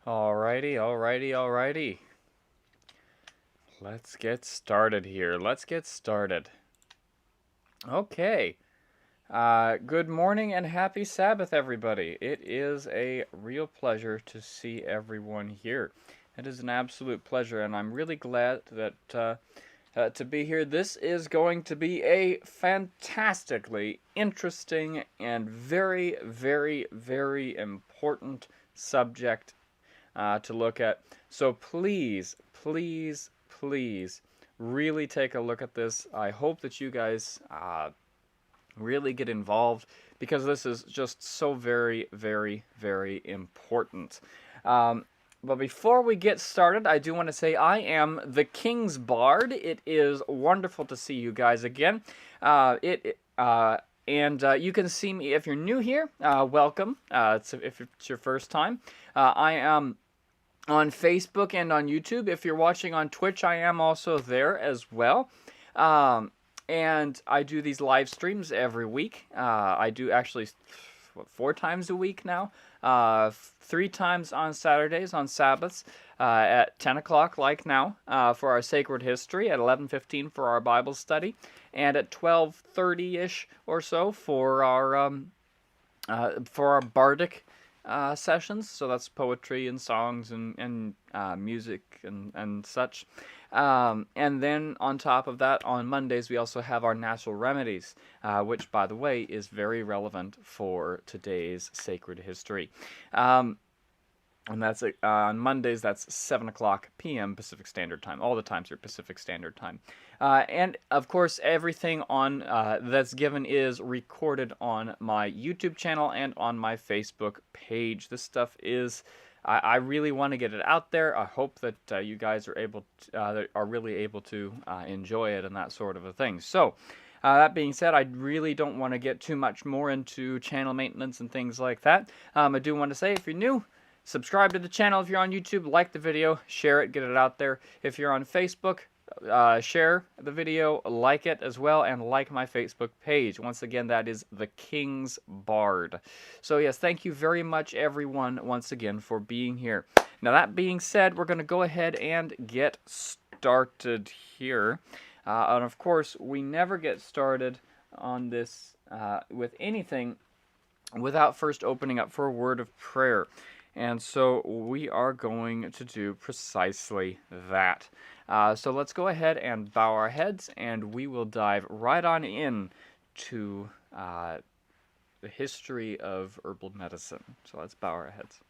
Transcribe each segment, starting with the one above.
Alrighty. Let's get started here. Okay. Good morning and happy Sabbath, everybody. It is a real pleasure to see everyone here. It is an absolute pleasure, and I'm really glad to be here. This is going to be a fantastically interesting and very important subject to look at. So please, really take a look at this. I hope that you guys really get involved because this is just so very important. But before we get started, I do want to say I am the King's Bard. It is wonderful to see you guys again. You can see me if you're new here. Welcome. If it's your first time, I am on Facebook and on YouTube. If you're watching on Twitch, I am also there as well. And I do these live streams every week. I do actually 4 times a week now. 3 times on Saturdays, on Sabbaths, at 10 o'clock like now for our Sacred History, at 11:15 for our Bible study, and at 12:30-ish or so for our Bardic sessions. So that's poetry and songs and music and such. And then on top of that, on Mondays, we also have our natural remedies, which, by the way, is very relevant for today's Sacred History. And that's on Mondays, that's 7 o'clock p.m. Pacific Standard Time. All the times are Pacific Standard Time. And, of course, everything on that's given is recorded on my YouTube channel and on my Facebook page. This stuff is... I really want to get it out there. I hope that you guys are really able to enjoy it and that sort of a thing. So, that being said, I really don't want to get too much more into channel maintenance and things like that. I do want to say, if you're new, subscribe to the channel. If you're on YouTube, like the video, share it, get it out there. If you're on Facebook, share the video, like it as well, and like my Facebook page. Once again, that is the King's Bard. So yes, thank you very much, everyone, once again, for being here. Now, that being said, we're going to go ahead and get started here. And of course, we never get started on this with anything without first opening up for a word of prayer. And so we are going to do precisely that. So let's go ahead and bow our heads, and we will dive right on in to the history of herbal medicine. So let's bow our heads.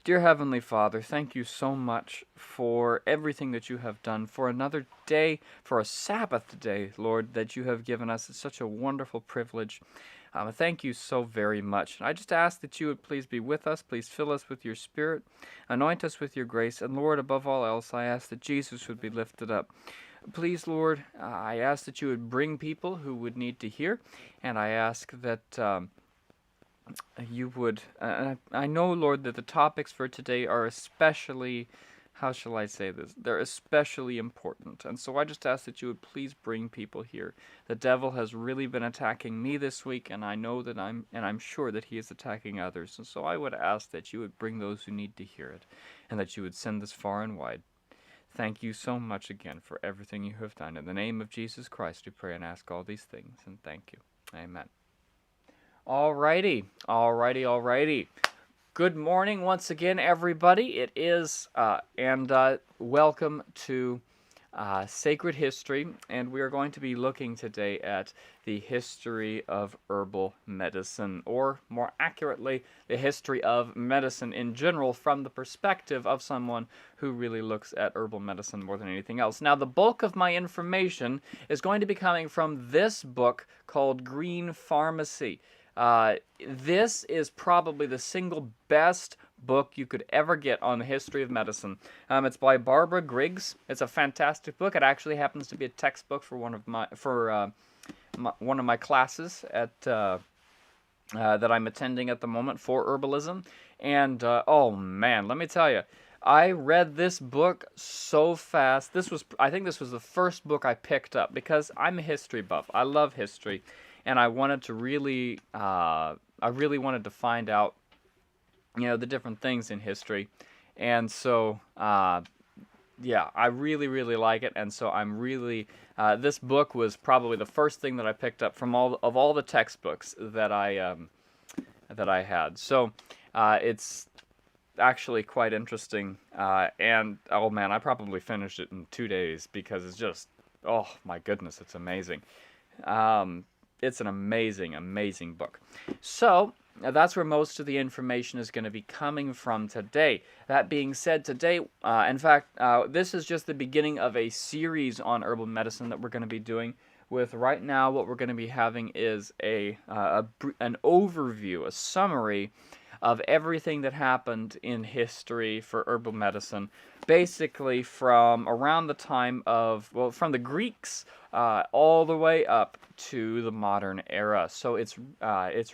Dear Heavenly Father, thank you so much for everything that you have done, for another day, for a Sabbath day, Lord, that you have given us. It's such a wonderful privilege. Thank you so very much. I just ask that you would please be with us. Please fill us with your Spirit. Anoint us with your grace. And Lord, above all else, I ask that Jesus would be lifted up. Please, Lord, I ask that you would bring people who would need to hear. And I ask that you would... I know, Lord, that the topics for today are especially... How shall I say this? They're especially important. And so I just ask that you would please bring people here. The devil has really been attacking me this week, and I know that I'm sure that he is attacking others. And so I would ask that you would bring those who need to hear it, and that you would send this far and wide. Thank you so much again for everything you have done. In the name of Jesus Christ, we pray and ask all these things, and thank you. Amen. Alrighty. Good morning once again, everybody. It is, welcome to Sacred History, and we are going to be looking today at the history of herbal medicine, or more accurately, the history of medicine in general from the perspective of someone who really looks at herbal medicine more than anything else. Now, the bulk of my information is going to be coming from this book called Green Pharmacy. This is probably the single best book you could ever get on the history of medicine. It's by Barbara Griggs. It's a fantastic book. It actually happens to be a textbook for one of my classes at that I'm attending at the moment for herbalism. And oh man, let me tell you, I read this book so fast. I think this was the first book I picked up because I'm a history buff. I love history. And I wanted to really, I really wanted to find out the different things in history. And so, yeah, I really, really like it. And so I'm really, this book was probably the first thing that I picked up from all the textbooks that I had. So, it's actually quite interesting. And oh man, I probably finished it in 2 days because it's just, oh my goodness, it's amazing. Um, it's an amazing, amazing book. So that's where most of the information is going to be coming from today. That being said, today, in fact, this is just the beginning of a series on herbal medicine that we're going to be doing. With right now, what we're going to be having is an overview, a summary of everything that happened in history for herbal medicine, basically from around the time of, well, from the Greeks all the way up to the modern era. So it's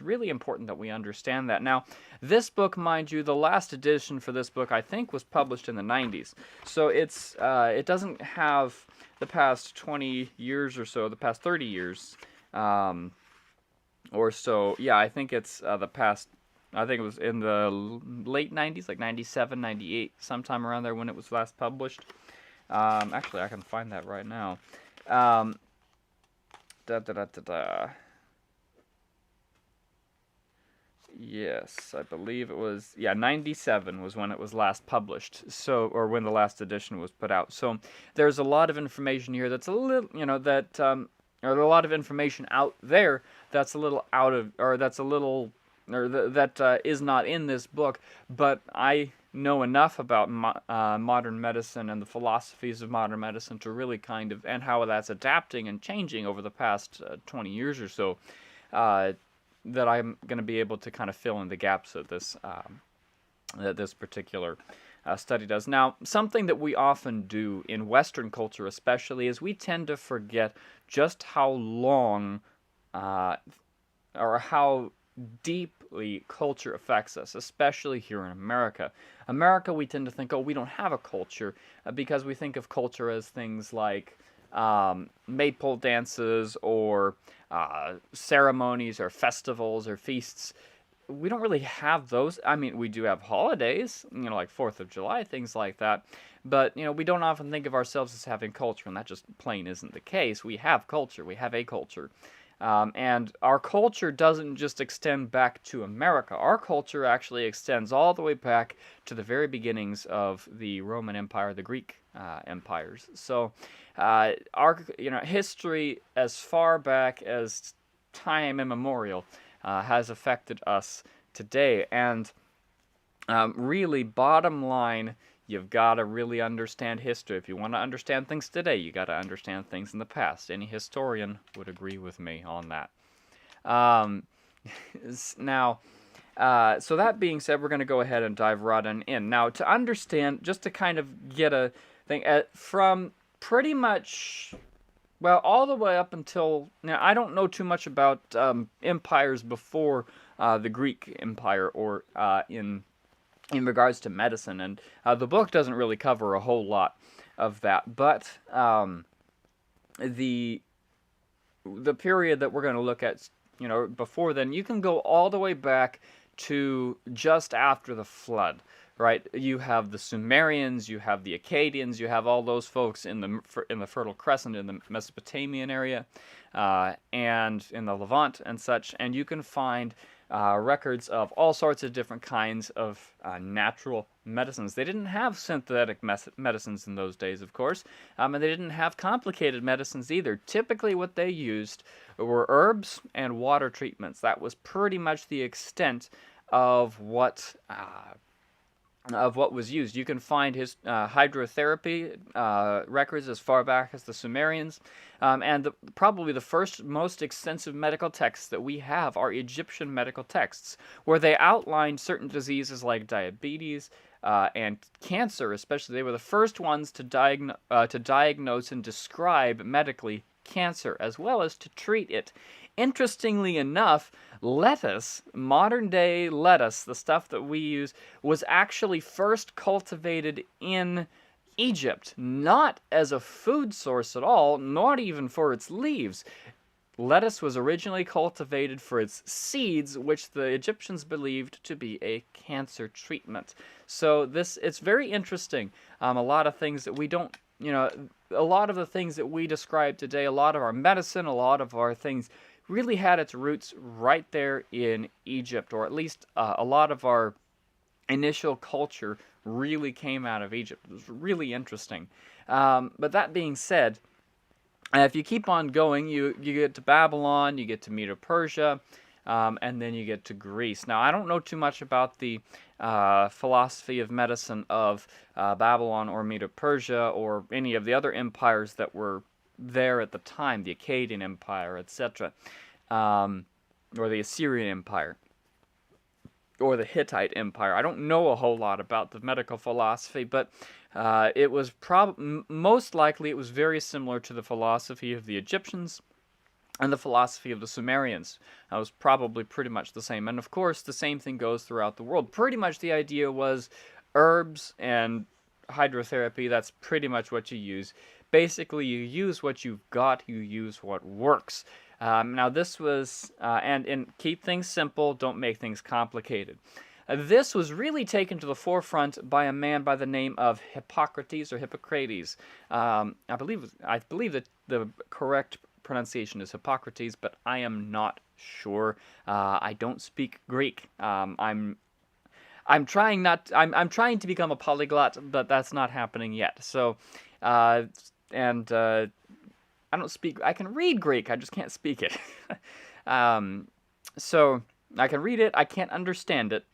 really important that we understand that. Now, this book, mind you, the last edition for this book, I think, was published in the 90s. So it doesn't have the past 20 years or so, the past 30 years or so. Yeah, I think it's the past, I think it was in the late 90s, like 97, 98, sometime around there when it was last published. Actually, I can find that right now. Um, da, da, da, da, da. Yes, I believe it was, yeah, 97 was when it was last published. So, or when the last edition was put out. So there's a lot of information here that's a little, or a lot of information out there that's a little out of, or that's a little, or that is not in this book, but I know enough about modern medicine and the philosophies of modern medicine to really kind of, and how that's adapting and changing over the past 20 years or so, that I'm going to be able to kind of fill in the gaps of this that this particular study does. Now, something that we often do in Western culture especially is we tend to forget just how long or how deeply culture affects us, especially here in America. America, we tend to think, oh, we don't have a culture, because we think of culture as things like maypole dances or ceremonies or festivals or feasts. We don't really have those. I mean, we do have holidays, like 4th of July, things like that. But, we don't often think of ourselves as having culture, and that just plain isn't the case. We have culture. We have a culture. And our culture doesn't just extend back to America. Our culture actually extends all the way back to the very beginnings of the Roman Empire, the Greek empires. So our history as far back as time immemorial has affected us today. And really, bottom line, you've got to really understand history. If you want to understand things today, you got to understand things in the past. Any historian would agree with me on that. Now, so that being said, we're going to go ahead and dive right on in. Now, to understand, just to kind of get a thing, from pretty much, well, all the way up until, now, I don't know too much about empires before the Greek Empire or in regards to medicine, and the book doesn't really cover a whole lot of that, but the period that we're going to look at, before then, you can go all the way back to just after the flood, right? You have the Sumerians, you have the Akkadians, you have all those folks in the Fertile Crescent, in the Mesopotamian area, and in the Levant and such, and you can find records of all sorts of different kinds of natural medicines. They didn't have synthetic medicines in those days, of course, and they didn't have complicated medicines either. Typically what they used were herbs and water treatments. That was pretty much the extent of what was used. You can find his hydrotherapy records as far back as the Sumerians, and probably the first most extensive medical texts that we have are Egyptian medical texts, where they outlined certain diseases like diabetes and cancer, especially. They were the first ones to diagnose and describe medically cancer, as well as to treat it. Interestingly enough, lettuce, modern day lettuce, the stuff that we use, was actually first cultivated in Egypt, not as a food source at all, not even for its leaves. lettuce was originally cultivated for its seeds, which the Egyptians believed to be a cancer treatment. So it's very interesting. A lot of things that we don't, a lot of the things that we describe today, a lot of our medicine, a lot of our things really had its roots right there in Egypt, or at least a lot of our initial culture really came out of Egypt. It was really interesting. But that being said, if you keep on going, you get to Babylon, you get to Medo-Persia, and then you get to Greece. Now, I don't know too much about the philosophy of medicine of Babylon or Medo-Persia or any of the other empires that were there at the time, the Akkadian Empire, etc., or the Assyrian Empire, or the Hittite Empire. I don't know a whole lot about the medical philosophy, but it was most likely it was very similar to the philosophy of the Egyptians and the philosophy of the Sumerians. That was probably pretty much the same. And of course, the same thing goes throughout the world. Pretty much the idea was herbs and hydrotherapy, that's pretty much what you use. Basically, you use what you've got, you use what works. Now this was, and keep things simple, don't make things complicated. This was really taken to the forefront by a man by the name of Hippocrates or Hippocrates. I believe that the correct pronunciation is Hippocrates, but I am not sure. I don't speak Greek. I'm trying not. I'm trying to become a polyglot, but that's not happening yet. So, I don't speak. I can read Greek. I just can't speak it. So I can read it. I can't understand it,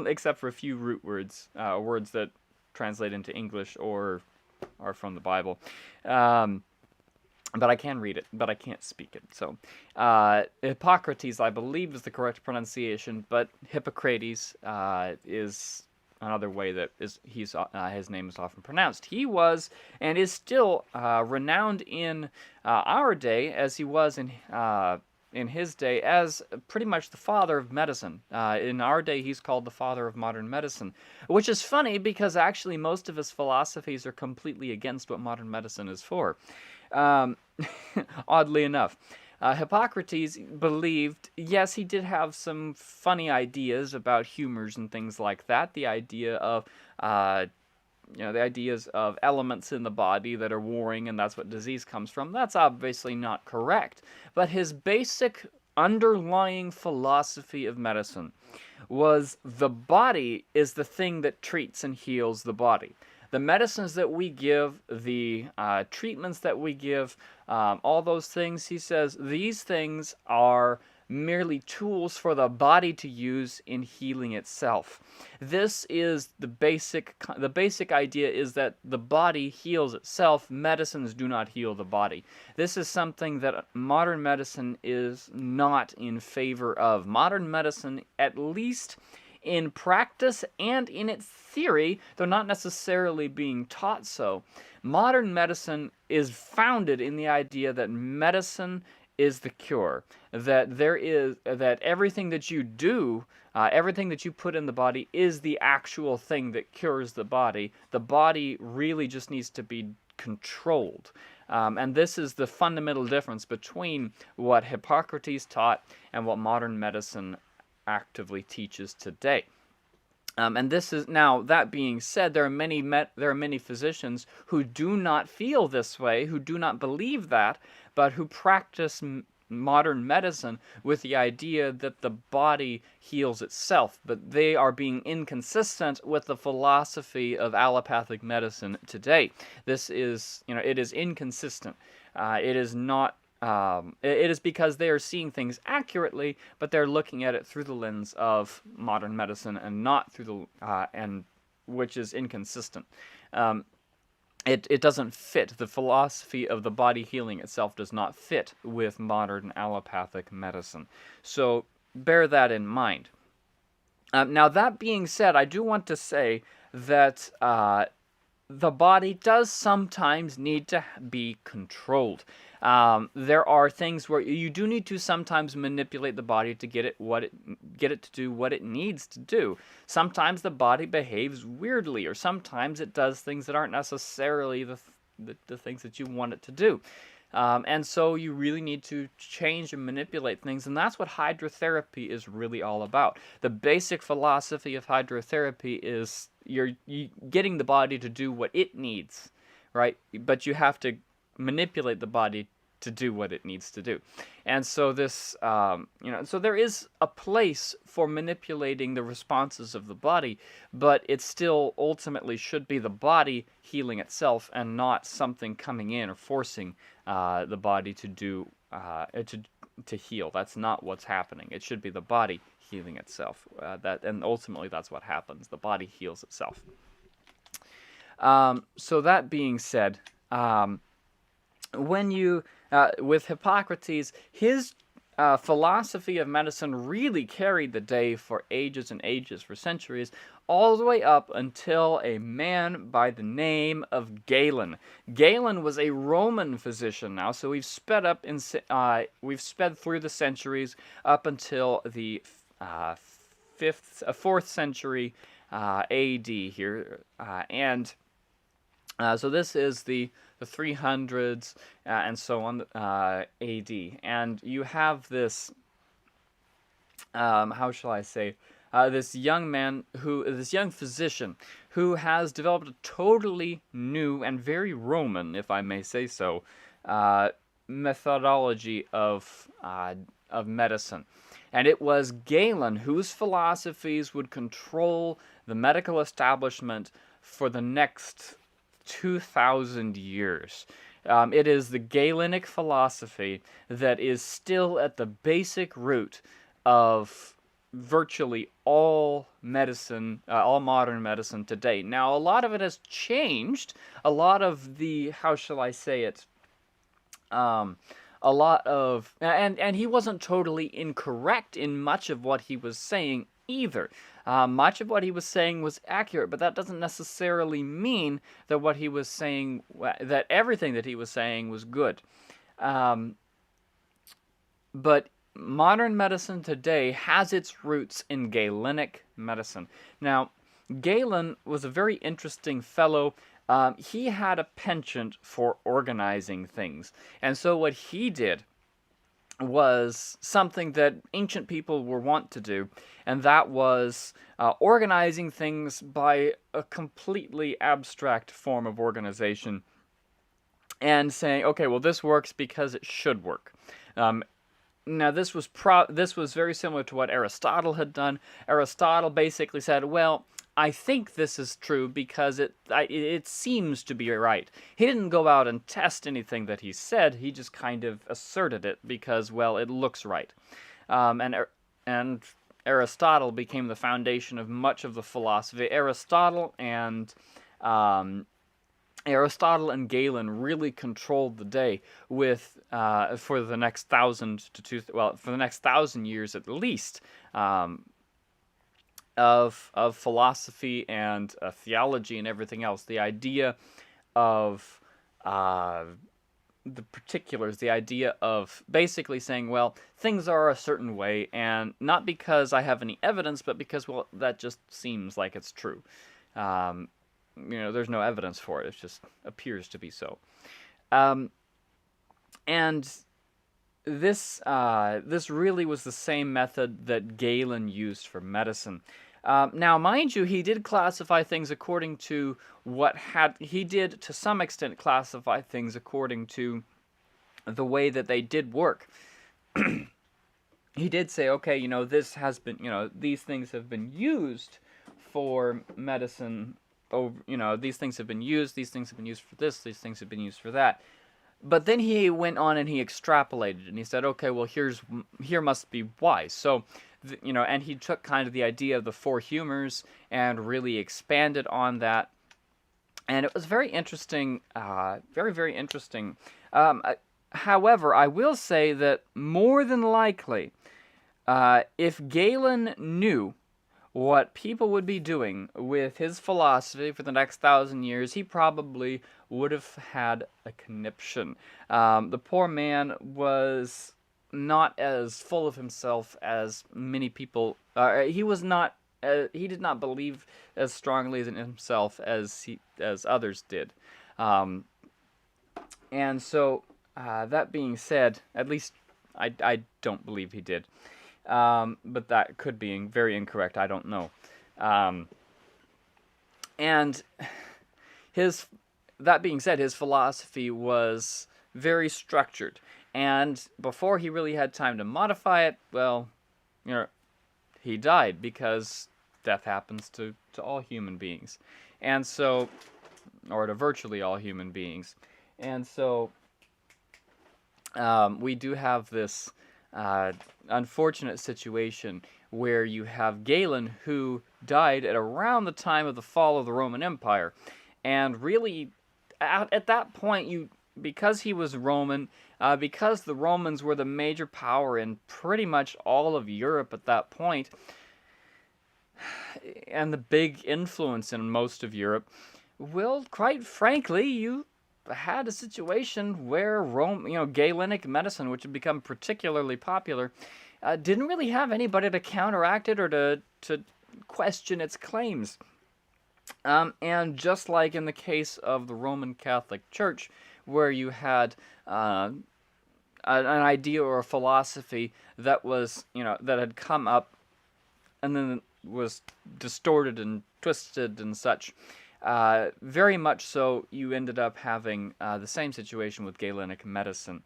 except for a few root words, words that translate into English or are from the Bible. But I can read it, but I can't speak it. So Hippocrates, I believe, is the correct pronunciation, but Hippocrates is another way that his name is often pronounced. He was and is still renowned in our day, as he was in his day, as pretty much the father of medicine. In our day, he's called the father of modern medicine, which is funny because actually most of his philosophies are completely against what modern medicine is for. Oddly enough. Hippocrates believed, yes, he did have some funny ideas about humors and things like that. The idea of, the ideas of elements in the body that are warring, and that's what disease comes from. That's obviously not correct. But his basic underlying philosophy of medicine was the body is the thing that treats and heals the body. The medicines that we give, the treatments that we give, all those things, he says, these things are merely tools for the body to use in healing itself. This is the basic idea is that the body heals itself. Medicines do not heal the body. This is something that modern medicine is not in favor of. Modern medicine, at least in practice and in its theory, though not necessarily being taught so, modern medicine is founded in the idea that medicine is the cure, that everything that you do, everything that you put in the body is the actual thing that cures the body. The body really just needs to be controlled. And this is the fundamental difference between what Hippocrates taught and what modern medicine actively teaches today. And this is now, that being said, there are many physicians who do not feel this way, who do not believe that, but who practice modern medicine with the idea that the body heals itself. But they are being inconsistent with the philosophy of allopathic medicine today. This is, it is inconsistent. It is not. It is because they are seeing things accurately, but they're looking at it through the lens of modern medicine and not through which is inconsistent. It doesn't fit. The philosophy of the body healing itself does not fit with modern allopathic medicine. So bear that in mind. Now, that being said, I do want to say that the body does sometimes need to be controlled. There are things where you do need to sometimes manipulate the body to get it to do what it needs to do. Sometimes the body behaves weirdly, or sometimes it does things that aren't necessarily the things that you want it to do. And so you really need to change and manipulate things, and that's what hydrotherapy is really all about. The basic philosophy of hydrotherapy is you getting the body to do what it needs, right? But you have to manipulate the body to do what it needs to do. And so so there is a place for manipulating the responses of the body, but it still ultimately should be the body healing itself and not something coming in or forcing the body to do to heal. That's not what's happening. It should be the body healing itself. And ultimately that's what happens. The body heals itself. So that being said, when you with Hippocrates, his philosophy of medicine really carried the day for ages and ages, for centuries, all the way up until a man by the name of Galen. Galen was a Roman physician now, so we've sped through the centuries up until the fourth century A.D. here, and so this is the 300s and so on, A.D. And you have this, how shall I say, this young physician who has developed a totally new and very Roman, if I may say so, methodology of medicine. And it was Galen whose philosophies would control the medical establishment for the next 2,000 years. It is the Galenic philosophy that is still at the basic root of virtually all medicine, all modern medicine today. Now, a lot of it has changed. A lot of the, how shall I say it, a lot of, and he wasn't totally incorrect in much of what he was saying either. Much of what he was saying was accurate, but that doesn't necessarily mean that what he was saying, that everything that he was saying was good. But modern medicine today has its roots in Galenic medicine. Now, Galen was a very interesting fellow. He had a penchant for organizing things. And so what he did was something that ancient people were wont to do, and that was organizing things by a completely abstract form of organization and saying, okay, well, this works because it should work. Now, this was very similar to what Aristotle had done. Aristotle basically said, well, I think this is true because it seems to be right. He didn't go out and test anything that he said. He just kind of asserted it because, well, it looks right. And Aristotle became the foundation of much of the philosophy. Aristotle and Galen really controlled the day with for the next 1,000 years at least. Of philosophy and theology and everything else. The idea of the particulars, the idea of basically saying, well, things are a certain way, and not because I have any evidence, but because, well, that just seems like it's true. There's no evidence for it. It just appears to be so. And this really was the same method that Galen used for medicine. Now, mind you, he did classify things according to he did to some extent classify things according to the way that they did work. He did say, okay, this has been, these things have been used for medicine. These things have been used. These things have been used for this. These things have been used for that. But then he went on and he extrapolated, and he said, okay, well, here must be why. So, and he took kind of the idea of the four humors and really expanded on that. And it was very interesting, very, very interesting. However, I will say that more than likely, if Galen knew what people would be doing with his philosophy for the next 1,000 years, he probably would have had a conniption. The poor man was not as full of himself as many people. He did not believe as strongly in himself as others did, and so That being said, at least I don't believe he did. But that could be very incorrect. I don't know. Um, and his that being said, his philosophy was very structured. And before he really had time to modify it, well, you know, he died because death happens to all human beings. And so, or to virtually all human beings. And so, we do have this uh, unfortunate situation where you have Galen, who died at around the time of the fall of the Roman Empire. And really, at that point, because he was Roman, because the Romans were the major power in pretty much all of Europe at that point, and the big influence in most of Europe, well, quite frankly, you had a situation where Galenic medicine, which had become particularly popular, didn't really have anybody to counteract it or to question its claims. And just like in the case of the Roman Catholic Church, where you had an idea or a philosophy that was, that had come up and then was distorted and twisted and such. Very much so, you ended up having the same situation with Galenic medicine,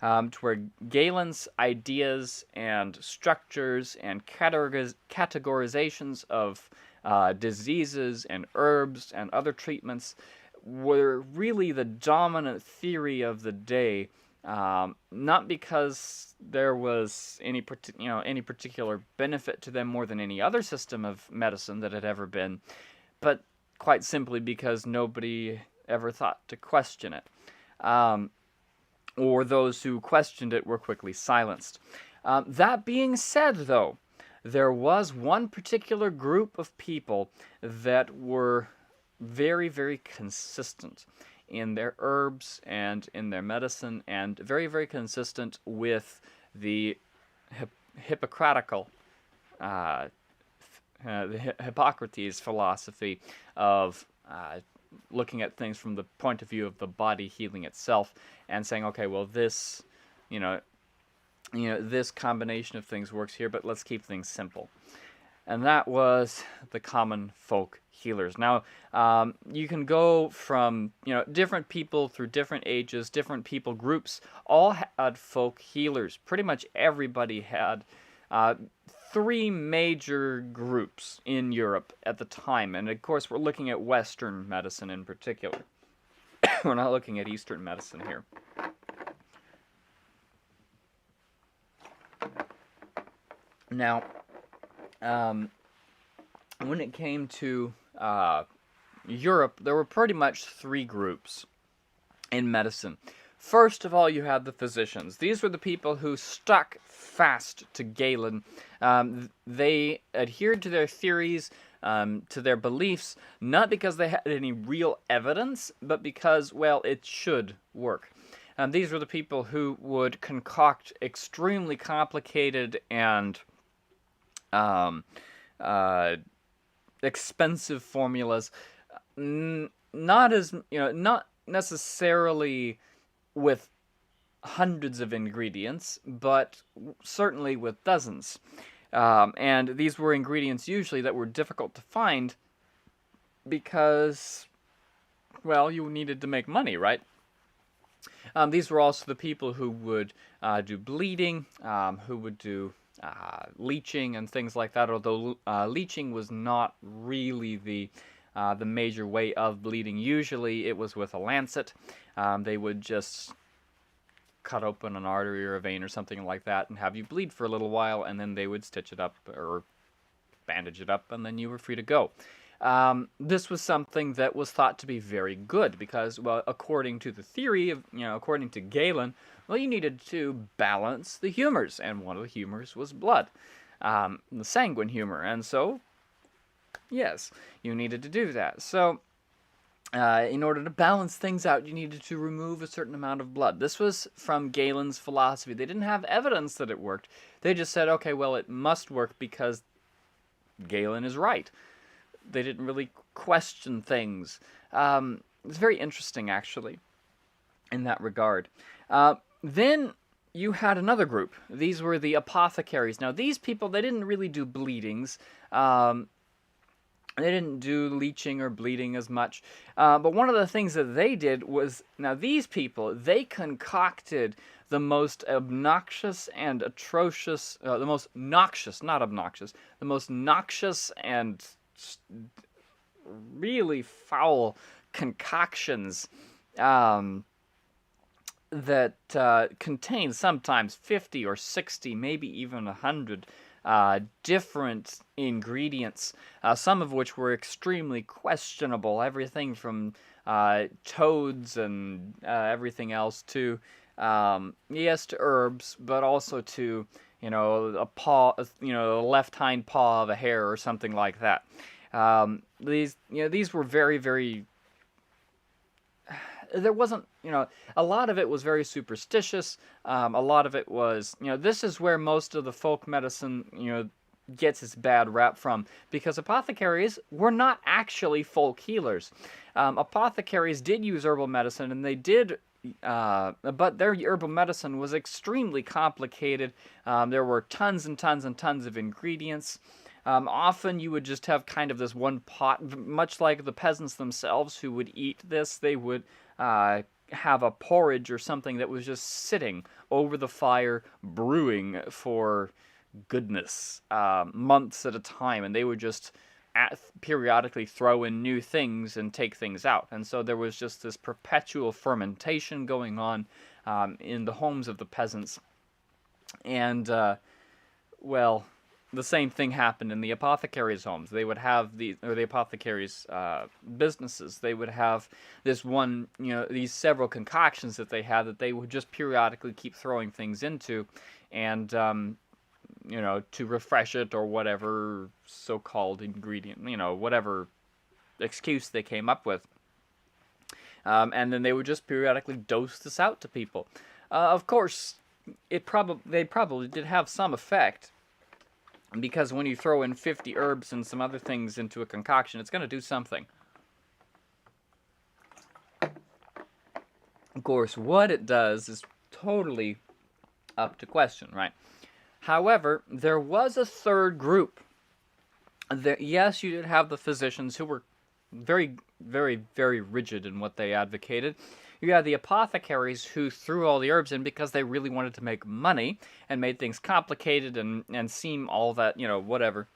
to where Galen's ideas and structures and categorizations of diseases and herbs and other treatments were really the dominant theory of the day. Not because there was any particular benefit to them more than any other system of medicine that had ever been, but quite simply because nobody ever thought to question it, or those who questioned it were quickly silenced. That being said, though, there was one particular group of people that were very, very consistent in their herbs and in their medicine, and very, very consistent with the Hippocratical, the Hippocrates philosophy of looking at things from the point of view of the body healing itself, and saying, okay, well, this, this combination of things works here, but let's keep things simple. And that was the common folk healers. Now, you can go from, different people through different ages, different people groups, all had folk healers. Pretty much everybody had three major groups in Europe at the time. And of course, we're looking at Western medicine in particular. We're not looking at Eastern medicine here. Now, when it came to Europe, there were pretty much three groups in medicine. First of all, you had the physicians. These were the people who stuck fast to Galen. They adhered to their theories, to their beliefs, not because they had any real evidence, but because, well, it should work. These were the people who would concoct extremely complicated and expensive formulas, not necessarily with hundreds of ingredients, but certainly with dozens. And these were ingredients usually that were difficult to find because, well, you needed to make money, right? These were also the people who would do bleeding, who would do leeching and things like that, although leeching was not really the major way of bleeding. Usually it was with a lancet. They would just cut open an artery or a vein or something like that and have you bleed for a little while, and then they would stitch it up or bandage it up, and then you were free to go. This was something that was thought to be very good because, well, according to the theory of, according to Galen, well, you needed to balance the humors, and one of the humors was blood, the sanguine humor, and so, yes, you needed to do that. So, in order to balance things out, you needed to remove a certain amount of blood. This was from Galen's philosophy. They didn't have evidence that it worked. They just said, okay, well, it must work because Galen is right. They didn't really question things. It's very interesting, actually. in that regard. Then you had another group. These were the apothecaries. Now, these people, they didn't really do bleedings. Um, they didn't do leeching or bleeding as much. But one of the things that they did was, now these people, they concocted the most obnoxious and atrocious, the most noxious, not obnoxious, the most noxious and really foul concoctions um, that contain sometimes 50 or 60, maybe even 100 different ingredients, some of which were extremely questionable. Everything from toads and everything else to, yes, to herbs, but also to, a paw, the left hind paw of a hare or something like that. These were very, very, there wasn't, a lot of it was very superstitious. A lot of it was, this is where most of the folk medicine, gets its bad rap from, because apothecaries were not actually folk healers. Apothecaries did use herbal medicine, and they did, but their herbal medicine was extremely complicated. There were tons and tons and tons of ingredients. Often you would just have kind of this one pot, much like the peasants themselves who would eat this. They would have a porridge or something that was just sitting over the fire, brewing for goodness, months at a time, and they would just periodically throw in new things and take things out. And so there was just this perpetual fermentation going on in the homes of the peasants. And, well, the same thing happened in the apothecaries' homes. They would have the apothecaries' businesses. They would have this one, these several concoctions that they had that they would just periodically keep throwing things into, and to refresh it or whatever so-called ingredient, whatever excuse they came up with. And then they would just periodically dose this out to people. Of course, they probably did have some effect, because when you throw in 50 herbs and some other things into a concoction, it's going to do something. Of course, what it does is totally up to question, right? However, there was a third group. Yes, you did have the physicians who were very, very, very rigid in what they advocated. You had the apothecaries who threw all the herbs in because they really wanted to make money and made things complicated and seem all that, whatever.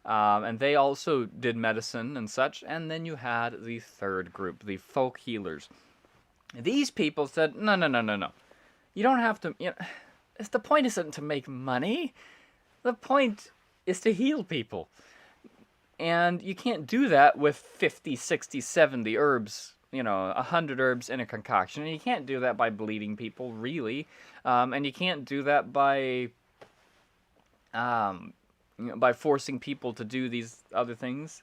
And they also did medicine and such. And then you had the third group, the folk healers. These people said, no, no, no, no, no. You don't have to, the point isn't to make money. The point is to heal people. And you can't do that with 50, 60, 70 herbs, 100 herbs in a concoction. And you can't do that by bleeding people, really. And you can't do that by forcing people to do these other things.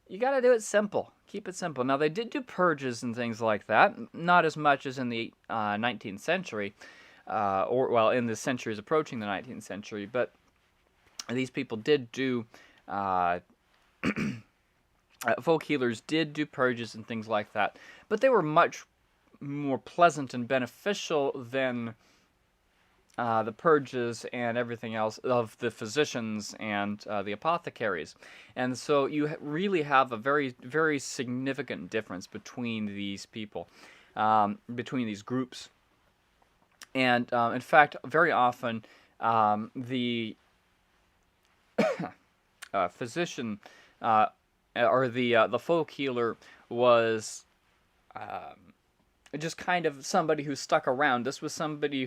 You gotta do it simple. Keep it simple. Now, they did do purges and things like that. Not as much as in the 19th century. In the centuries approaching the 19th century. But these people did do... folk healers did do purges and things like that, but they were much more pleasant and beneficial than the purges and everything else of the physicians and the apothecaries. And so you really have a very, very significant difference between these people, between these groups. And in fact, very often the physician or the folk healer was just kind of somebody who stuck around. This was somebody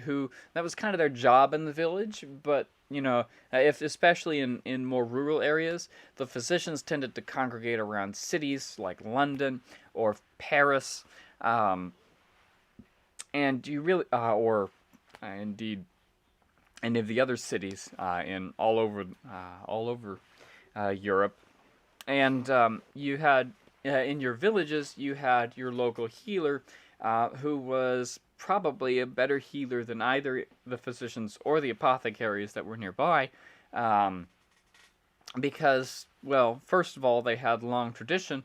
that was kind of their job in the village, but if especially in more rural areas, the physicians tended to congregate around cities like London or Paris, and you really or indeed any of the other cities in all over Europe. And you had, in your villages, you had your local healer, who was probably a better healer than either the physicians or the apothecaries that were nearby, because, well, first of all, they had long tradition,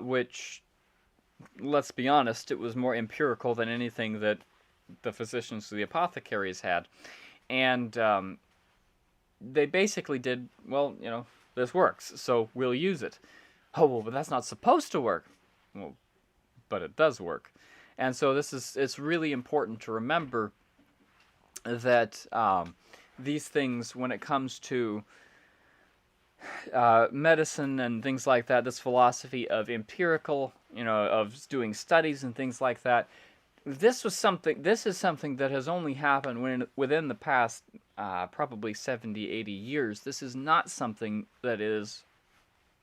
which let's be honest, it was more empirical than anything that the physicians or the apothecaries had. And they basically did, well, this works, so we'll use it. Oh, well, but that's not supposed to work. Well, but it does work. And so it's really important to remember that these things, when it comes to medicine and things like that, this philosophy of empirical, of doing studies and things like that, this is something that has only happened within the past probably 70, 80 years. This is not something that is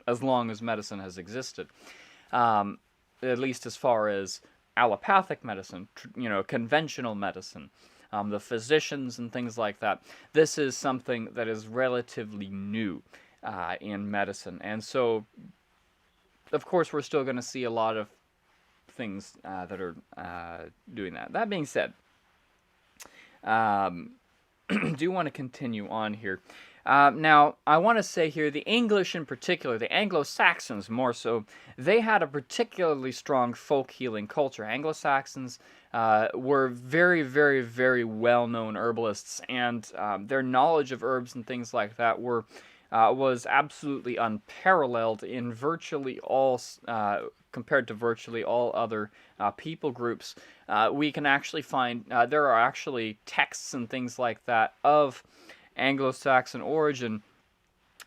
as long as medicine has existed. At least as far as allopathic medicine, conventional medicine, the physicians and things like that. This is something that is relatively new in medicine. And so, of course, we're still going to see a lot of things that are doing that. That being said, do want to continue on here. Now, I want to say here, the English in particular, the Anglo-Saxons more so, they had a particularly strong folk healing culture. Anglo-Saxons were very, very, very well-known herbalists, and their knowledge of herbs and things like that was absolutely unparalleled in virtually all, compared to virtually all other people groups. We can actually find, there are actually texts and things like that of Anglo-Saxon origin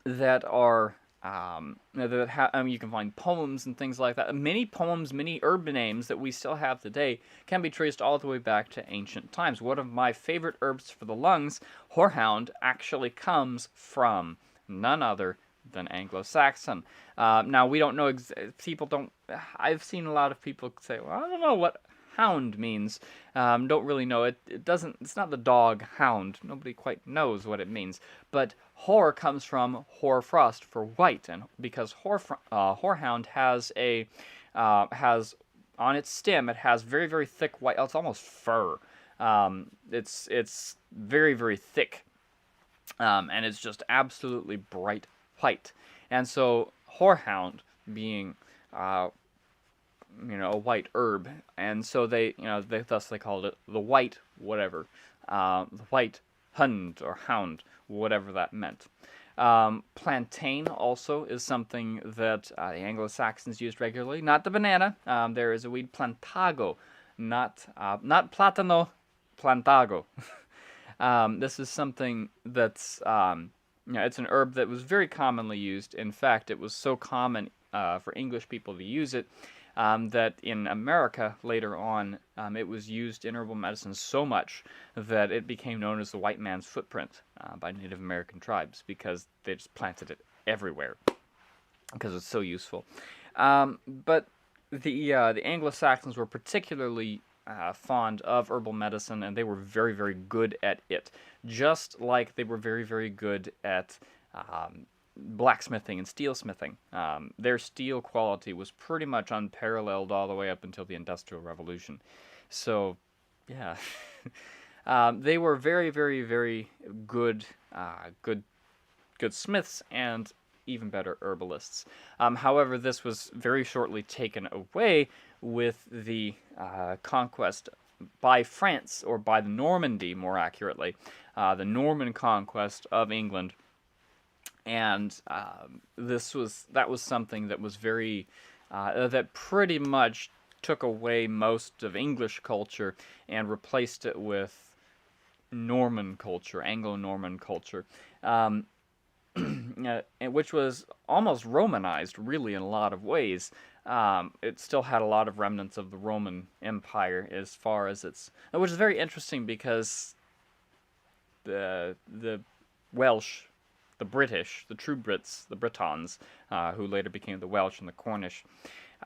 that are, you can find poems and things like that. Many poems, many herb names that we still have today can be traced all the way back to ancient times. One of my favorite herbs for the lungs, horehound, actually comes from none other than Anglo-Saxon. Now, we don't know, I've seen a lot of people say, well, I don't know what hound means. Don't really know. It's not the dog hound. Nobody quite knows what it means. But hoar comes from hoarfrost for white, and because horehound has on its stem, it has very, very thick white, it's almost fur. It's very, very thick. And it's just absolutely bright white. And so horehound being a white herb, and so thus they called it the white whatever, the white hund or hound, whatever that meant. Plantain also is something that the Anglo-Saxons used regularly. Not the banana. There is a weed, plantago, not platano, plantago. This is something that's, it's an herb that was very commonly used. In fact, it was so common for English people to use it that in America later on, it was used in herbal medicine so much that it became known as the white man's footprint by Native American tribes, because they just planted it everywhere because it's so useful. But the Anglo-Saxons were particularly fond of herbal medicine, and they were very, very good at it. Just like they were very, very good at blacksmithing and steelsmithing. Their steel quality was pretty much unparalleled all the way up until the Industrial Revolution. So, yeah. They were very, very, very good, good smiths and even better herbalists. However, this was very shortly taken away with the conquest by France, or by the Normandy, more accurately, the Norman conquest of England. And that was something that was very, that pretty much took away most of English culture and replaced it with Norman culture, Anglo-Norman culture, which was almost Romanized, really, in a lot of ways. It still had a lot of remnants of the Roman Empire as far as which is very interesting, because the Welsh, the British, the true Brits, the Britons, who later became the Welsh and the Cornish,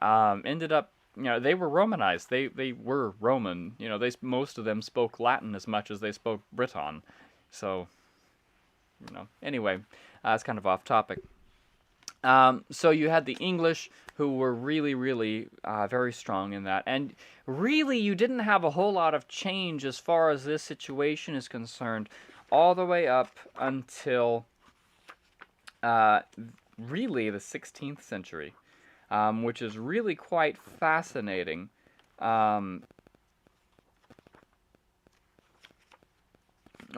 ended up, they were Romanized. They were Roman. Most of them spoke Latin as much as they spoke Briton. So, anyway, it's kind of off topic. So you had the English, who were really, really very strong in that. And really, you didn't have a whole lot of change as far as this situation is concerned, all the way up until really the 16th century. which is really quite fascinating. Um,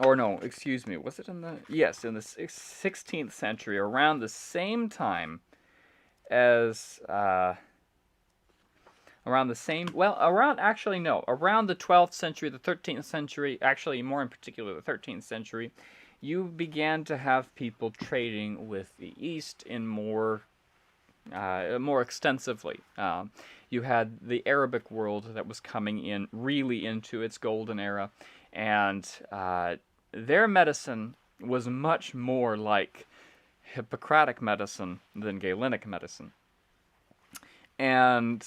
or no, excuse me, was it in the, yes, in the 16th century, around the same time as, around the same, well, around, actually, no, around the 12th century, the 13th century, actually, more in particular, the 13th century, you began to have people trading with the East in more extensively. You had the Arabic world that was coming in really into its golden era, and their medicine was much more like Hippocratic medicine than Galenic medicine. And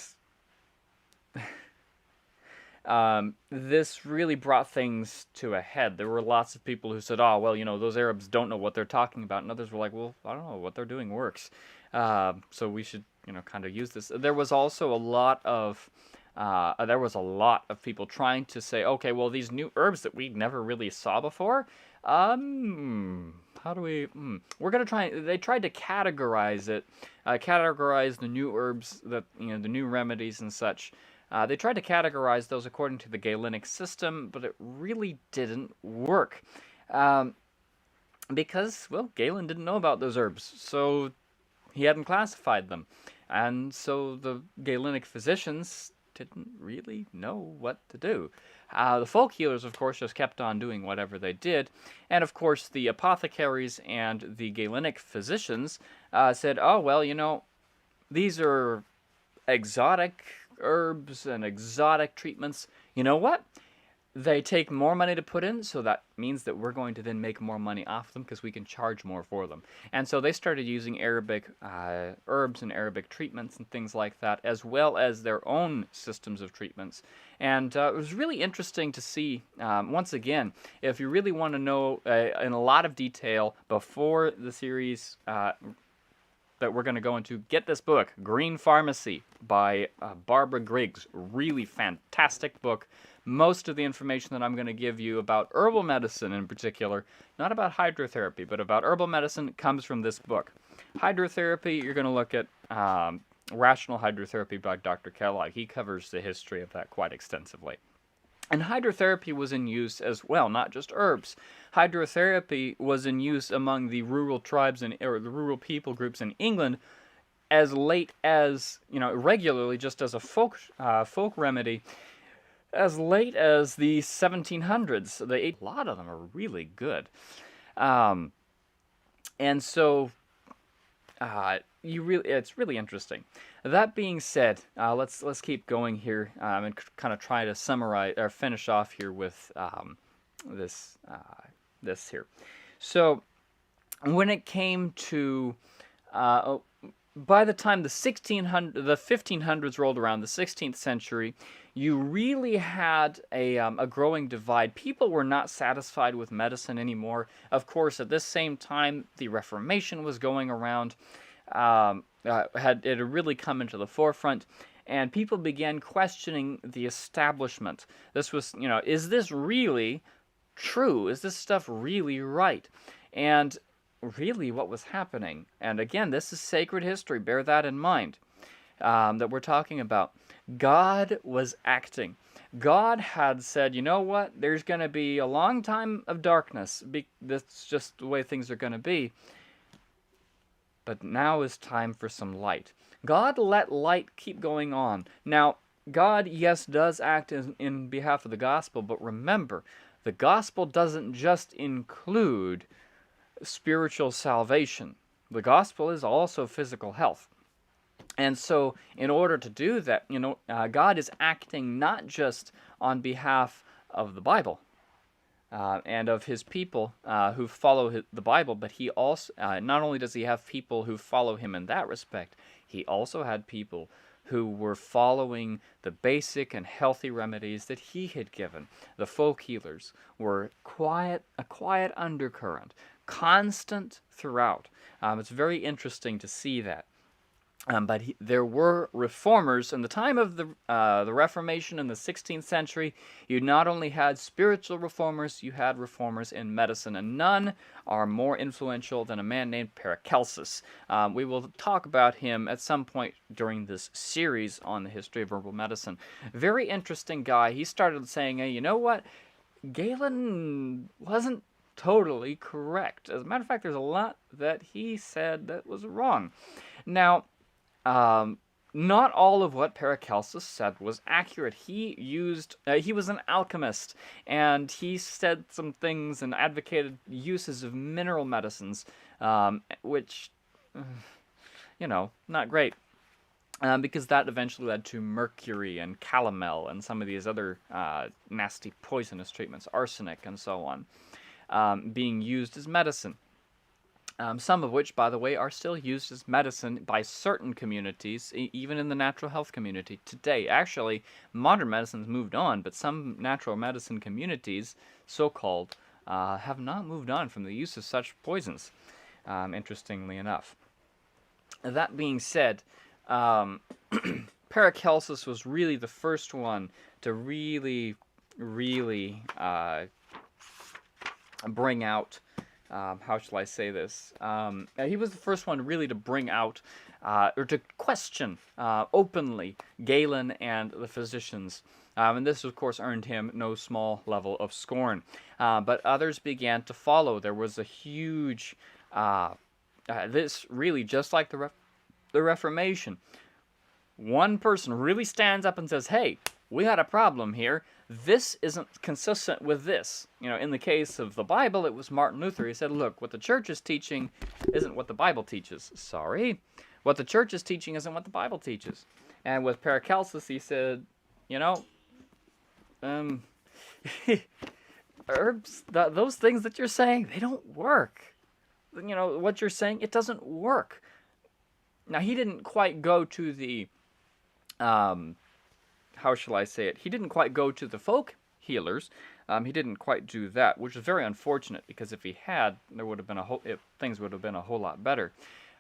this really brought things to a head. There were lots of people who said, oh, well, those Arabs don't know what they're talking about. And others were like, well, I don't know, what they're doing works. So we should, kind of use this. There was also a lot of people trying to say, okay, well, these new herbs that we never really saw before, how do we, we're going to try, they tried to categorize it, categorize the new herbs, that, the new remedies and such. They tried to categorize those according to the Galenic system, but it really didn't work. Because, well, Galen didn't know about those herbs, so he hadn't classified them. And so the Galenic physicians didn't really know what to do. The folk healers, of course, just kept on doing whatever they did. And, of course, the apothecaries and the Galenic physicians said, oh, well, these are exotic herbs and exotic treatments. You know what? They take more money to put in, so that means that we're going to then make more money off them because we can charge more for them. And so they started using Arabic herbs and Arabic treatments and things like that, as well as their own systems of treatments. And it was really interesting to see, once again, if you really want to know in a lot of detail before the series that we're going to go into, get this book, Green Pharmacy by Barbara Griggs. Really fantastic book. Most of the information that I'm going to give you about herbal medicine in particular, not about hydrotherapy, but about herbal medicine, comes from this book. Hydrotherapy, you're going to look at Rational Hydrotherapy by Dr. Kellogg. He covers the history of that quite extensively. And hydrotherapy was in use as well, not just herbs. Hydrotherapy was in use among the rural tribes or the rural people groups in England as late as, regularly, just as a folk remedy, as late as the 1700s. A lot of them are really good. And so it's really interesting. That being said, let's keep going here and kind of try to summarize or finish off here with this here. So when it came to by the time the 1500s rolled around, the 16th century, you really had a growing divide. People were not satisfied with medicine anymore. Of course, at this same time, the Reformation was going around. It had really come into the forefront, and people began questioning the establishment. This was, is this really true? Is this stuff really right? And really what was happening, and again, this is sacred history, bear that in mind, that we're talking about. God was acting. God had said, you know what, there's going to be a long time of darkness. That's just the way things are going to be. But now is time for some light. God let light keep going on. Now, God, yes, does act in behalf of the gospel, but remember, the gospel doesn't just include spiritual salvation. The gospel is also physical health. And so, in order to do that, God is acting not just on behalf of the Bible and of his people who follow the Bible, but he also, not only does he have people who follow him in that respect, he also had people who were following the basic and healthy remedies that he had given. The folk healers were a quiet undercurrent, constant throughout. It's very interesting to see that. But there were reformers in the time of the Reformation in the 16th century. You not only had spiritual reformers, you had reformers in medicine, and none are more influential than a man named Paracelsus. We will talk about him at some point during this series on the history of herbal medicine. Very interesting guy. He started saying, hey, you know what? Galen wasn't totally correct. As a matter of fact, there's a lot that he said that was wrong. Now, not all of what Paracelsus said was accurate. He was an alchemist, and he said some things and advocated uses of mineral medicines, which, not great. Because that eventually led to mercury and calomel and some of these other nasty poisonous treatments, arsenic and so on, being used as medicine. Some of which, by the way, are still used as medicine by certain communities, even in the natural health community today. Actually, modern medicine's moved on, but some natural medicine communities, so-called, have not moved on from the use of such poisons, interestingly enough. That being said, Paracelsus was really the first one to really bring out, how shall I say this? He was the first one really to bring out, or to question openly Galen and the physicians. And this, of course, earned him no small level of scorn. But others began to follow. There was a huge, this really, just like the Reformation, one person really stands up and says, hey, we had a problem here. This isn't consistent with this. In the case of the Bible, it was Martin Luther. He said, look, what the church is teaching isn't what the Bible teaches. Sorry. What the church is teaching isn't what the Bible teaches. And with Paracelsus, he said, herbs, those things that you're saying, they don't work. What you're saying, it doesn't work. Now, he didn't quite go to the, how shall I say it? He didn't quite go to the folk healers. He didn't quite do that, which is very unfortunate, because if he had, there would have been things would have been a whole lot better.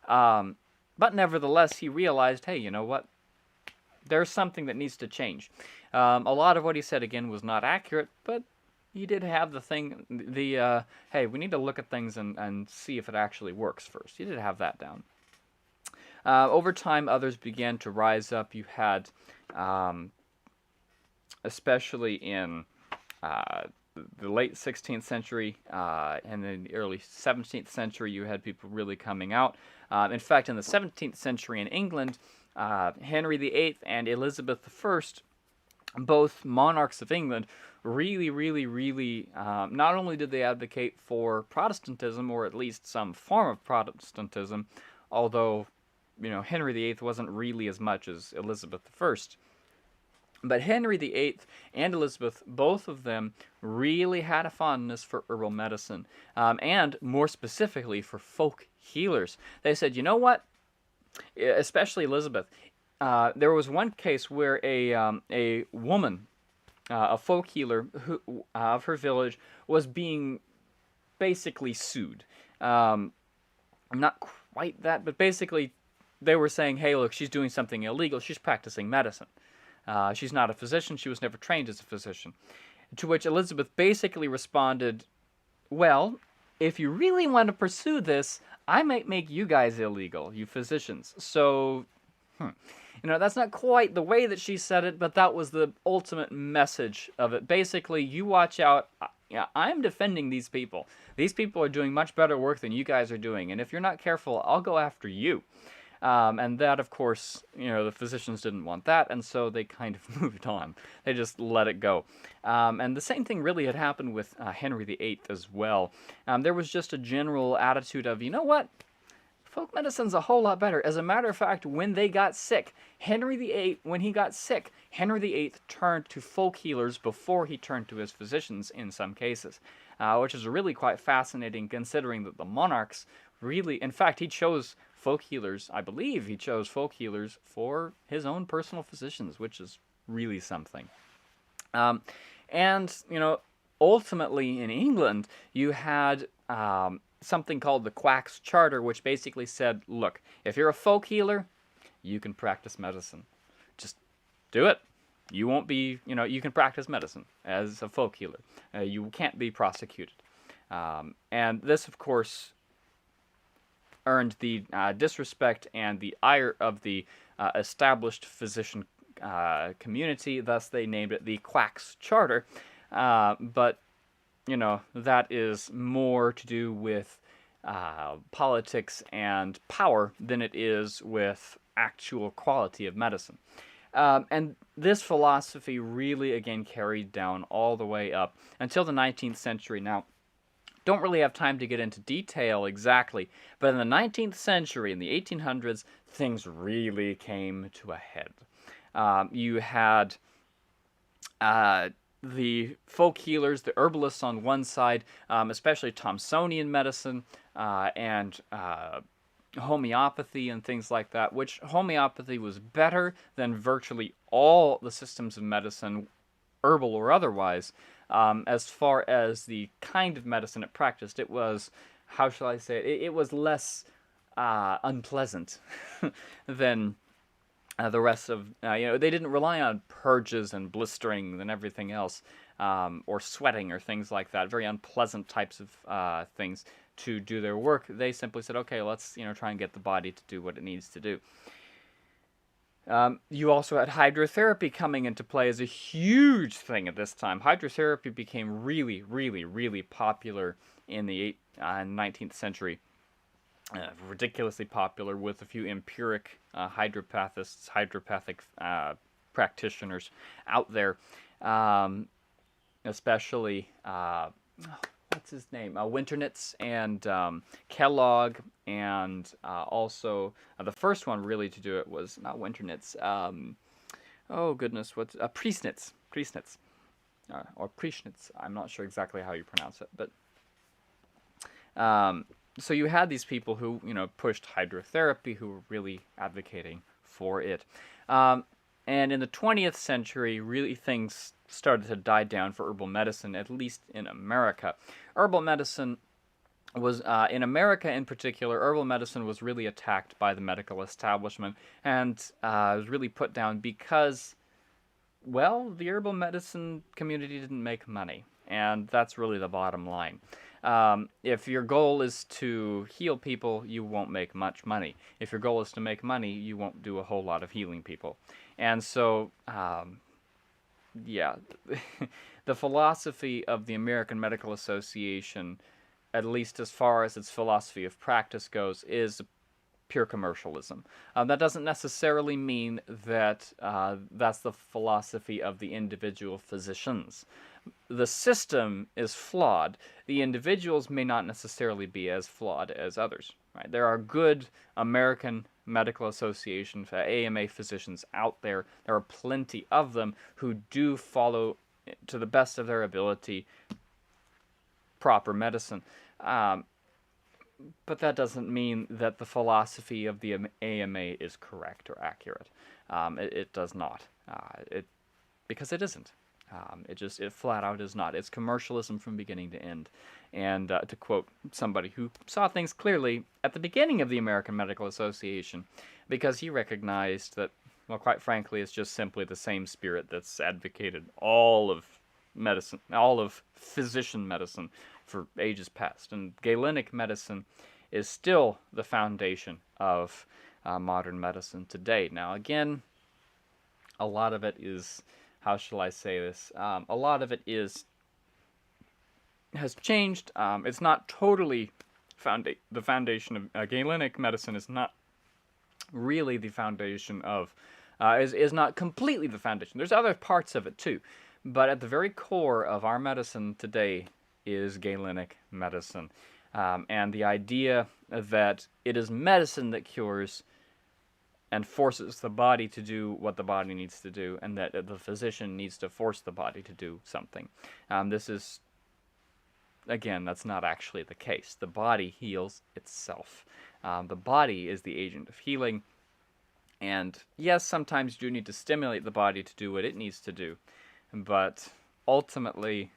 But nevertheless, he realized, hey, you know what? There's something that needs to change. A lot of what he said, again, was not accurate, but he did have hey, we need to look at things and see if it actually works first. He did have that down. Over time, others began to rise up. You had, especially in the late 16th century and the early 17th century, you had people really coming out. In fact, in the 17th century in England, Henry VIII and Elizabeth I, both monarchs of England, really, not only did they advocate for Protestantism, or at least some form of Protestantism, although Henry VIII wasn't really as much as Elizabeth I. But Henry VIII and Elizabeth, both of them, really had a fondness for herbal medicine, and more specifically for folk healers. They said, you know what? Especially Elizabeth. There was one case where a woman, a folk healer of her village, was being basically sued. Not quite that, but basically they were saying, hey, look, she's doing something illegal. She's practicing medicine. She's not a physician. She was never trained as a physician. To which Elizabeth basically responded, well, if you really want to pursue this, I might make you guys illegal, you physicians. So, that's not quite the way that she said it, but that was the ultimate message of it. Basically, you watch out. I'm defending these people. These people are doing much better work than you guys are doing, and if you're not careful, I'll go after you. And that, of course, the physicians didn't want that, and so they kind of moved on. They just let it go. And the same thing really had happened with Henry VIII as well. There was just a general attitude of, you know what? Folk medicine's a whole lot better. As a matter of fact, when they got sick, Henry VIII turned to folk healers before he turned to his physicians in some cases, which is really quite fascinating considering that the monarchs really, in fact, he chose folk healers, I believe he chose folk healers for his own personal physicians, which is really something. And, ultimately in England, you had something called the Quack's Charter, which basically said, look, if you're a folk healer, you can practice medicine. Just do it. You won't be, you can practice medicine as a folk healer. You can't be prosecuted. And this, of course, earned the disrespect and the ire of the established physician community. Thus, they named it the Quacks Charter. But, that is more to do with politics and power than it is with actual quality of medicine. And this philosophy really, again, carried down all the way up until the 19th century. Now, don't really have time to get into detail exactly, but in the 19th century, in the 1800s, things really came to a head. You had the folk healers, the herbalists on one side, especially Thomsonian medicine and homeopathy and things like that, which homeopathy was better than virtually all the systems of medicine, herbal or otherwise. As far as the kind of medicine it practiced, it was, how shall I say it, it was less unpleasant than the rest of, they didn't rely on purges and blisterings and everything else, or sweating or things like that, very unpleasant types of things to do their work. They simply said, okay, let's, try and get the body to do what it needs to do. You also had hydrotherapy coming into play as a huge thing at this time. Hydrotherapy became really, really, really popular in the 19th century. Ridiculously popular with a few empiric hydropathic practitioners out there, especially what's his name? Winternitz and Kellogg, and also the first one really to do it was not Winternitz. Oh goodness, what's Priesnitz? Or Prieschnitz. I'm not sure exactly how you pronounce it, but so you had these people who pushed hydrotherapy, who were really advocating for it. And in the 20th century, really things started to die down for herbal medicine, at least in America. Herbal medicine was, in America in particular, herbal medicine was really attacked by the medical establishment and was really put down because, well, the herbal medicine community didn't make money. And that's really the bottom line. If your goal is to heal people, you won't make much money. If your goal is to make money, you won't do a whole lot of healing people. And so, yeah, the philosophy of the American Medical Association, at least as far as its philosophy of practice goes, is pure commercialism. That doesn't necessarily mean that that's the philosophy of the individual physicians. The system is flawed. The individuals may not necessarily be as flawed as others. Right? There are good American Medical Association, AMA physicians out there. There are plenty of them who do follow, to the best of their ability, proper medicine. But that doesn't mean that the philosophy of the AMA is correct or accurate. It does not. Because it isn't. It flat out is not. It's commercialism from beginning to end. And to quote somebody who saw things clearly at the beginning of the American Medical Association, because he recognized that, well, quite frankly, it's just simply the same spirit that's advocated all of medicine, all of physician medicine for ages past. And Galenic medicine is still the foundation of modern medicine today. Now, again, a lot of it is, how shall I say this? A lot of it has changed. It's not totally the foundation of Galenic medicine is not really the foundation of, is not completely the foundation. There's other parts of it too. But at the very core of our medicine today is Galenic medicine. And the idea that it is medicine that cures and forces the body to do what the body needs to do, and that the physician needs to force the body to do something. This is, again, that's not actually the case. The body heals itself. The body is the agent of healing. And yes, sometimes you do need to stimulate the body to do what it needs to do. But ultimately,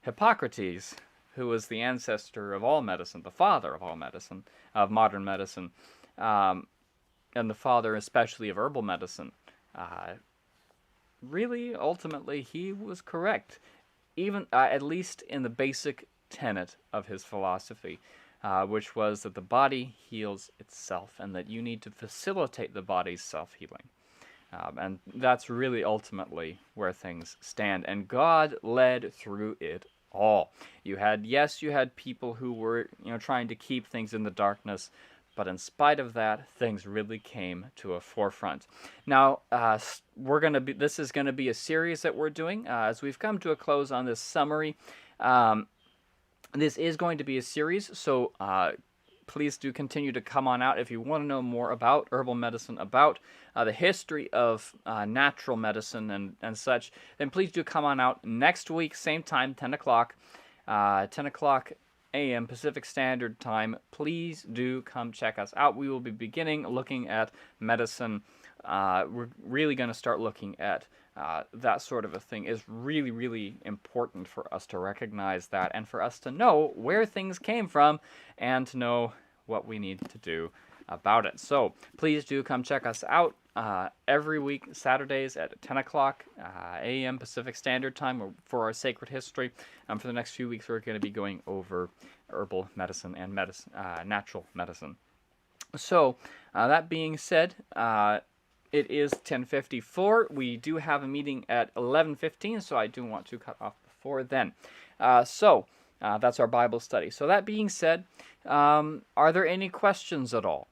Hippocrates, who was the ancestor of all medicine, the father of all medicine, of modern medicine, and the father especially of herbal medicine, really, ultimately, he was correct, even at least in the basic tenet of his philosophy, which was that the body heals itself and that you need to facilitate the body's self-healing. And that's really ultimately where things stand. And God led through it all. You had people who were, trying to keep things in the darkness, but in spite of that, things really came to a forefront. Now, this is gonna be a series that we're doing as we've come to a close on this summary. This is going to be a series, so please do continue to come on out if you want to know more about herbal medicine, about the history of natural medicine and such. Then please do come on out next week, same time, 10 o'clock, 10 o'clock a.m. Pacific Standard Time. Please do come check us out. We will be beginning looking at medicine. We're really going to start looking at that sort of a thing. Is really, really important for us to recognize that and for us to know where things came from and to know what we need to do about it. So please do come check us out every week, Saturdays at 10 o'clock a.m. Pacific Standard Time for our Sacred History. For the next few weeks, we're going to be going over herbal medicine and natural medicine. So that being said, it is 10:54. We do have a meeting at 11:15, so I do want to cut off before then. So that's our Bible study. So that being said, are there any questions at all?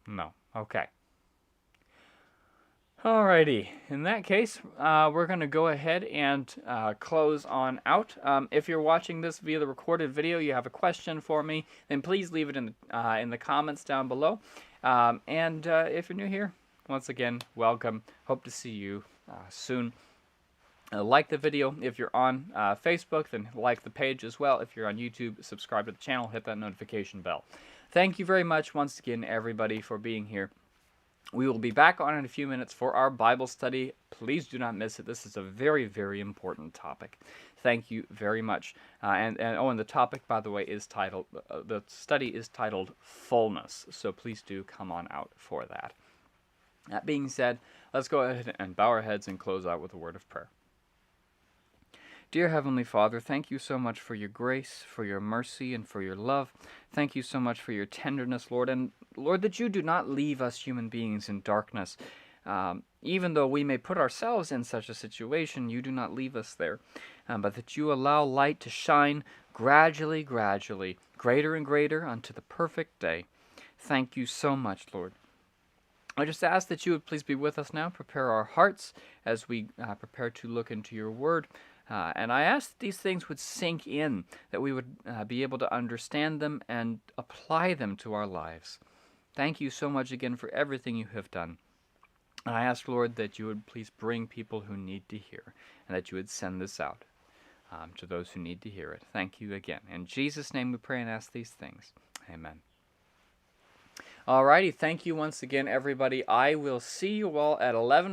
No. Okay. Alrighty, in that case, we're going to go ahead and close on out. If you're watching this via the recorded video, you have a question for me, then please leave it in the comments down below. And if you're new here, once again, welcome. Hope to see you soon. Like the video. If you're on Facebook, then like the page as well. If you're on YouTube, subscribe to the channel, hit that notification bell. Thank you very much once again, everybody, for being here. We will be back on in a few minutes for our Bible study. Please do not miss it. This is a very, very important topic. Thank you very much. And the topic, by the way, is titled, the study is titled Fullness. So please do come on out for that. That being said, let's go ahead and bow our heads and close out with a word of prayer. Dear Heavenly Father, thank you so much for your grace, for your mercy, and for your love. Thank you so much for your tenderness, Lord. And Lord, that you do not leave us human beings in darkness. Even though we may put ourselves in such a situation, you do not leave us there. But that you allow light to shine gradually, greater and greater unto the perfect day. Thank you so much, Lord. I just ask that you would please be with us now, prepare our hearts as we prepare to look into your word. And I ask that these things would sink in, that we would be able to understand them and apply them to our lives. Thank you so much again for everything you have done. And I ask, Lord, that you would please bring people who need to hear, and that you would send this out to those who need to hear it. Thank you again. In Jesus' name we pray and ask these things. Amen. Alrighty, thank you once again, everybody. I will see you all at 11.